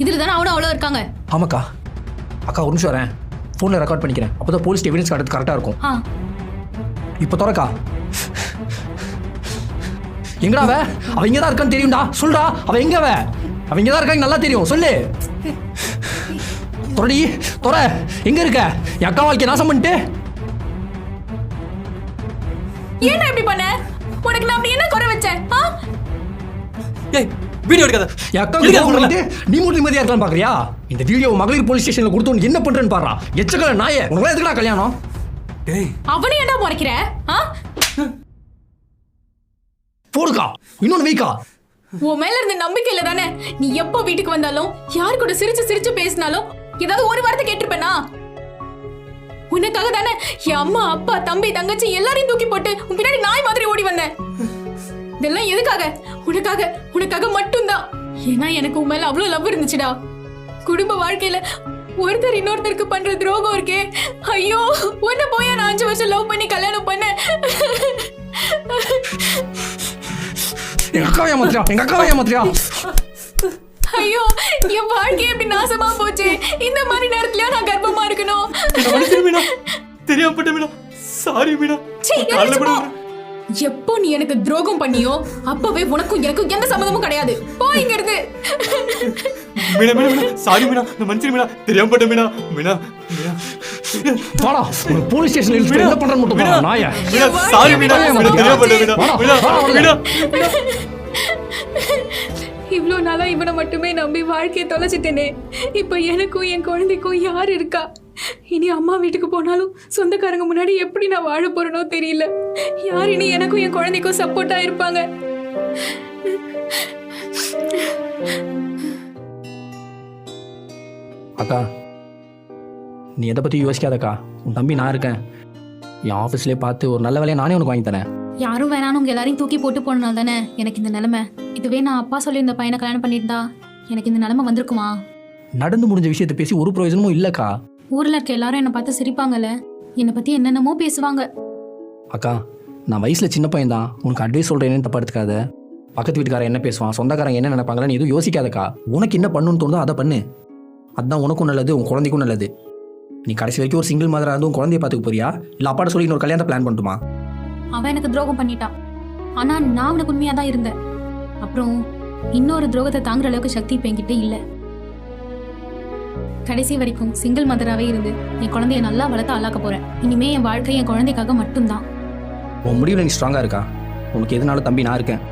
இதுல தானே அவனும் அவ்வளோ இருக்காங்க. ஆமாக்கா. அக்கா ஒரு நிமிஷம் வரேன், ஃபோனில் ரெக்கார்ட் பண்ணிக்கிறேன். அப்போ தான் போலீஸ் எவிடன்ஸ் கார்டு கரெக்டாக இருக்கும். இப்போ திறக்கா. எங்கடா அவ இங்கே தான் இருக்கான்னு தெரியும்டா, சொல்றா. அவ எங்க அவ இங்கே தான் இருக்காங்க நல்லா தெரியும், சொல்லு. தொரடி தொர, எங்க இருக்க? என் அக்கா வாழ்க்கை நாசம் பண்ணிட்டு. ஏன் இப்படி பண்ண? உனக்கு நான் அப்படி என்ன குறை வச்சேன்? ஏய் வீடியோ எடுக்காத. என் அக்கா வந்து நீ மட்டும் நிம்மதியா இருக்கலாம் பாக்குறியா? இந்த வீடியோ மகளிர் போலீஸ் ஸ்டேஷன்ல கொடுத்து என்ன பண்றேன்னு பாடுறா. எச்சக்கல நாயே, உனக்கு எதுக்குடா கல்யாணம்? டேய் அவனே என்ன முறைக்கிற? போடுக்கா, இன்னொன்னு வீக்கா. உன் மேல இருந்த நம்பிக்கையில தானே நீ எப்போ வீட்டுக்கு வந்தாலும் யார் கூட சிரிச்சு சிரிச்சு பேசினாலும் ஏதாவது ஒரு வார்த்தை கேட்டிருப்பேனா? உனக்காக தானே என் அம்மா அப்பா தம்பி தங்கச்சி எல்லாரையும் தூக்கி போட்டு உன் பின்னாடி நாய் மாதிரி ஓடி வந்தேன். இதெல்லாம் எதுக்காக? உனக்காக மட்டும்தான். ஏன்னா எனக்கு உன் மேல அவ்வளவு லவ் இருந்துச்சுடா. குடும்ப வாழ்க்கையில ஒருத்தர் இன்னொருத்தருக்கு பண்ற துரோகம் இருக்கே, ஐயோ. உன்னை போய் நான் 5 வருஷம் லவ் பண்ணி கல்யாணம் பண்ண. எங்க அக்காவை ஏமாத்தியா? ஐயோ, என் வாழ்க்கையே இப்படி நாசமா போச்சு. இந்த மாதிரி நேரத்துலயா நான் கர்ப்பமா இருக்கணும்? தெரியாம போட்ட மீனா, சாரி மீனா. எப்போ நீ எனக்கு துரோகம் பண்ணியோ அப்பவே உனக்கும் எனக்கும் எந்த சம்மதமும் கிடையாது. போ இங்க இருந்து. மீனா மீனா மீனா, சாரி மீனா, நான் மன்னிச்சிரு மீனா. தெரியாம போட்ட மீனா. மீனா மீனா வாடா, போலீஸ் ஸ்டேஷன்ல இருந்து என்ன பண்றன்னு மட்டும் பாரு நாயே. மீனா சாரி மீனா, தெரியாம போட்ட மீனா. மீனா மீனா இவ்ளோ நாளா இவனை மட்டுமே நம்பி வாழ்க்கையை தொலைச்சிட்டேனே. இப்ப எனக்கும் என் குழந்தைக்கும் யார் இருக்கா? இனி அம்மா வீட்டுக்கு போனாலும் சொந்தக்காரங்க முன்னாடி எப்படி நான் வாழ போறேனோ தெரியல. யார் இனி எனக்கும் என் குழந்தைக்கும் சப்போர்ட்டா இருப்பாங்க? அக்கா, நீ எதை பத்தி யோசிக்காதக்கா. உன் தம்பி நான் இருக்கேன். என் ஆஃபீஸ்லேயே பார்த்து ஒரு நல்ல வேலையை நானே உனக்கு வாங்கி தரேன். யாரும் வேணான்னு உங்க எல்லாரையும் தூக்கி போட்டு போனனால தானே எனக்கு இந்த நிலைமை. இதுவே நான் அப்பா சொல்லி இந்த பையனை கல்யாணம் பண்ணியிருந்தா எனக்கு இந்த நிலைமை வந்திருக்குமா? நடந்து முடிஞ்ச விஷயத்தை பேசி ஒரு பிரயோஜனமும் இல்லக்கா. ஊர்ல இருக்க எல்லாரும் என்னை பார்த்து சிரிப்பாங்கல்ல, என்னை பத்தி என்னென்னமோ பேசுவாங்க. அக்கா, நான் வயசுல சின்ன பையன் தான், உனக்கு அட்வைஸ் சொல்றேன்னு தப்பா எடுத்துக்காத. பக்கத்து வீட்டுக்காரன் என்ன பேசுவான், சொந்தக்காரங்க என்ன நினைப்பாங்களன்னு எதுவும் யோசிக்காதக்கா. உனக்கு என்ன பண்ணணும்னு தோணுதோ அதை பண்ணு. அதுதான் உனக்கும் நல்லது, உன் குழந்தைக்கும் நல்லது. நீ கடைசி வரைக்கும் ஒரு சிங்கிள் மதரா இருந்து உன் குழந்தைய பார்த்துக்க போறியா, இல்லை அப்பாட்ட சொல்லி இன்னொரு கல்யாணத்தை பிளான் பண்ணட்டுமா? அவன் எனக்கு துரோகம் பண்ணிட்டான். ஆனா நான் அவனுக்கு உண்மையா தான் இருந்தேன். அப்புறம் இன்னொரு துரோகத்தை தாங்குற அளவுக்கு சக்தி இப்ப என்கிட்ட இல்ல. கடைசி வரைக்கும் சிங்கிள் மதராவே இருந்து என் குழந்தைய நல்லா வளர்த்து ஆளாக்க போறேன். இனிமே என் வாழ்க்கை என் குழந்தைக்காக மட்டும்தான். உன் முடிவுல நீ ஸ்ட்ராங்கா இருக்கா. உனக்கு எதுனாலும் தம்பி நான் இருக்கேன்.